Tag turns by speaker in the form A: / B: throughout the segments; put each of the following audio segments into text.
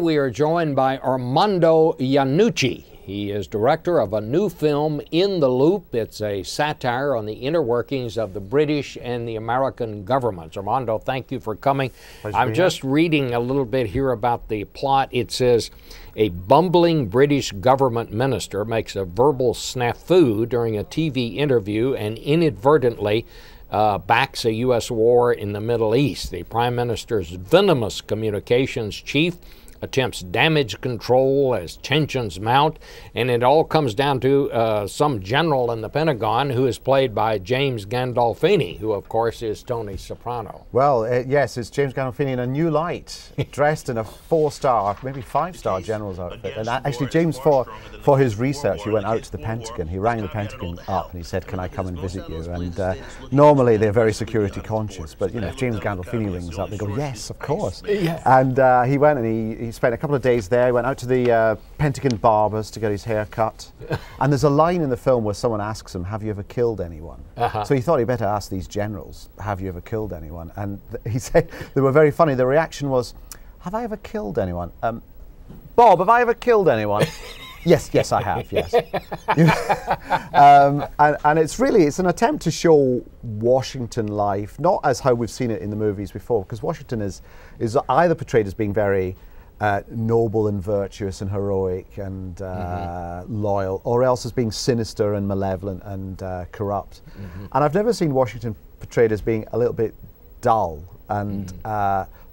A: we are joined by Armando Iannucci. He is director of a new film, In the Loop. It's a satire on the inner workings of the British and the American governments. Armando, thank you for coming. I'm just reading a little bit here about the plot. It says, a bumbling British government minister makes a verbal snafu during a TV interview and inadvertently backs a U.S. war in the Middle East. The Prime Minister's venomous communications chief attempts damage control as tensions mount, and it all comes down to some general in the Pentagon who is played by James Gandolfini, who of course is Tony Soprano.
B: Well, yes, it's James Gandolfini in a new light, dressed in a 4-star, maybe 5-star general's outfit. And actually, James, for his research, he went out to the Pentagon. He rang the Pentagon up and he said, "Can I come and visit you?" And normally they're very security conscious, but you know, if James Gandolfini rings up, they go, "Yes, of course." Yeah. And he went and he spent a couple of days there. He went out to the Pentagon barbers to get his hair cut. And there's a line in the film where someone asks him, "Have you ever killed anyone?" So he thought he'd better ask these generals, "Have you ever killed anyone?" And he said, they were very funny. The reaction was, "Have I ever killed anyone? Bob, have I ever killed anyone?" Yes, I have, yes. And it's an attempt to show Washington life, not as how we've seen it in the movies before, because Washington is either portrayed as being very noble and virtuous and heroic and loyal, or else as being sinister and malevolent and corrupt. And I've never seen Washington portrayed as being a little bit dull and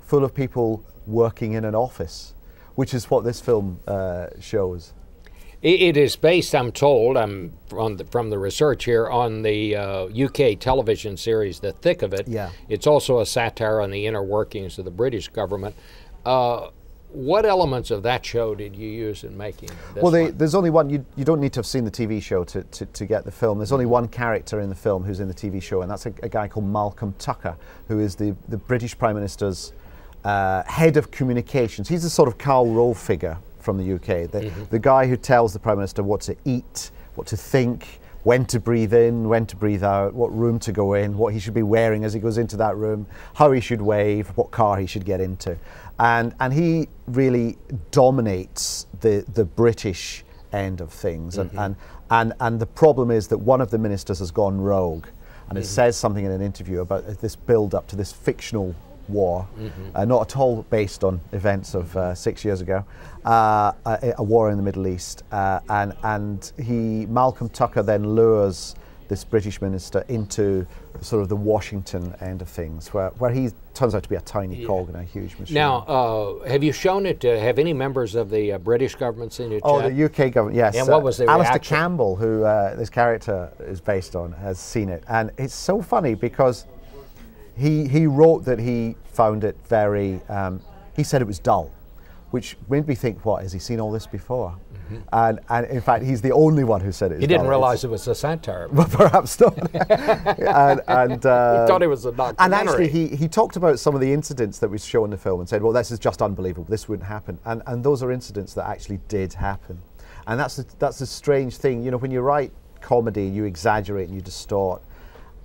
B: full of people working in an office, which is what this film shows.
A: It is based, I'm told, from the research here, on the UK television series The Thick of It. Yeah. It's also a satire on the inner workings of the British government. What elements of that show did you use in making this one?
B: There's only one. You don't need to have seen the TV show to get the film. There's only one character in the film who's in the TV show, and that's a guy called Malcolm Tucker, who is the British Prime Minister's head of communications. He's a sort of Karl Rove figure from the UK, the guy who tells the Prime Minister what to eat, what to think, when to breathe in, when to breathe out, what room to go in, what he should be wearing as he goes into that room, how he should wave, what car he should get into. And he really dominates the British end of things. And the problem is that one of the ministers has gone rogue, and it says something in an interview about this build-up to this fictional war, not at all based on events of 6 years ago, a war in the Middle East, and Malcolm Tucker then lures this British minister into sort of the Washington end of things, where he turns out to be a tiny cog in a huge machine.
A: Now, have you shown it to have any members of the British government seen it?
B: Oh, the UK government, yes.
A: And what was the reaction?
B: Alistair Campbell, who this character is based on, has seen it, and it's so funny because he wrote that he found it very, he said it was dull, which made me think, what, has he seen all this before? And in fact, he's the only one who said it.
A: He didn't realize it was a satire.
B: Well, perhaps not. and
A: he thought it was a documentary.
B: And actually, he talked about some of the incidents that we show in the film and said, well, this is just unbelievable. This wouldn't happen. And those are incidents that actually did happen. And that's a strange thing. You know, when you write comedy, you exaggerate and you distort.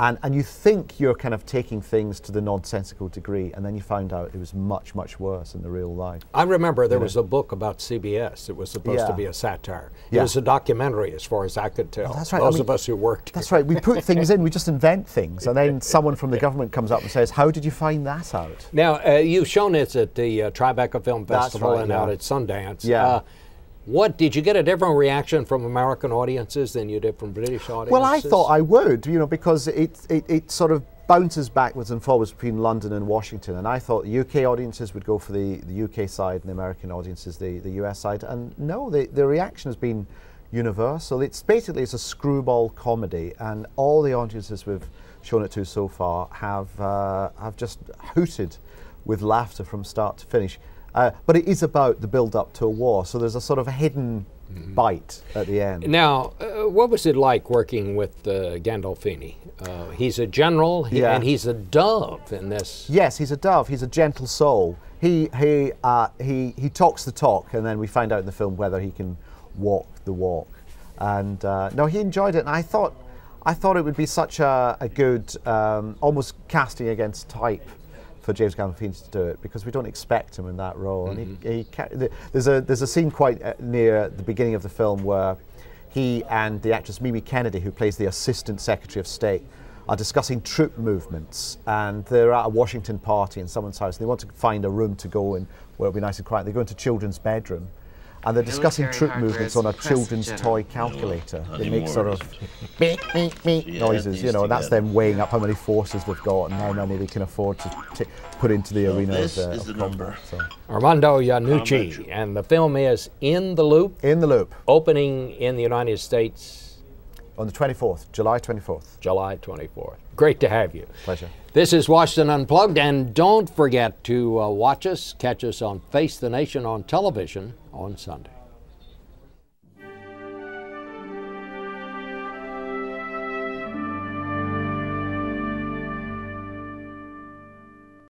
B: And you think you're kind of taking things to the nonsensical degree, and then you find out it was much, much worse in the real life.
A: I remember there was a book about CBS. It was supposed to be a satire. It was a documentary, as far as I could tell. Well, that's right. Those of us who worked here.
B: That's right. We put things in, we just invent things, and then someone from the government comes up and says, "How did you find that out?"
A: Now, you've shown it at the Tribeca Film Festival and out at Sundance.
B: Yeah.
A: What, did you get a different reaction from American audiences than you did from British audiences?
B: Well, I thought I would, you know, because it sort of bounces backwards and forwards between London and Washington, and I thought the UK audiences would go for the UK side and the American audiences the US side, and no, the reaction has been universal. It's basically a screwball comedy, and all the audiences we've shown it to so far have just hooted with laughter from start to finish. But it is about the build-up to a war, so there's a sort of a hidden bite at the end.
A: Now, what was it like working with Gandolfini? He's a general, and he's a dove in this.
B: Yes, he's a dove. He's a gentle soul. He talks the talk, and then we find out in the film whether he can walk the walk. And no, he enjoyed it, and I thought it would be such a good, almost casting against type for James Gandolfini to do it, because we don't expect him in that role. And there's a scene quite near the beginning of the film where he and the actress Mimi Kennedy, who plays the Assistant Secretary of State, are discussing troop movements, and they're at a Washington party in someone's house. They want to find a room to go in where it'll be nice and quiet. They go into children's bedroom, and they're discussing troop movements on a children's toy calculator. They make sort of beep, beep, beep noises, you know, and that's them weighing up how many forces they've got and how many they can afford to put into the arena of combat. So.
A: Armando Iannucci, and the film is In the Loop.
B: In the Loop.
A: Opening in the United States
B: on the 24th, July 24th.
A: July 24th. Great to have you.
B: Pleasure.
A: This is Washington Unplugged, and don't forget to watch us, catch us on Face the Nation on television on Sunday.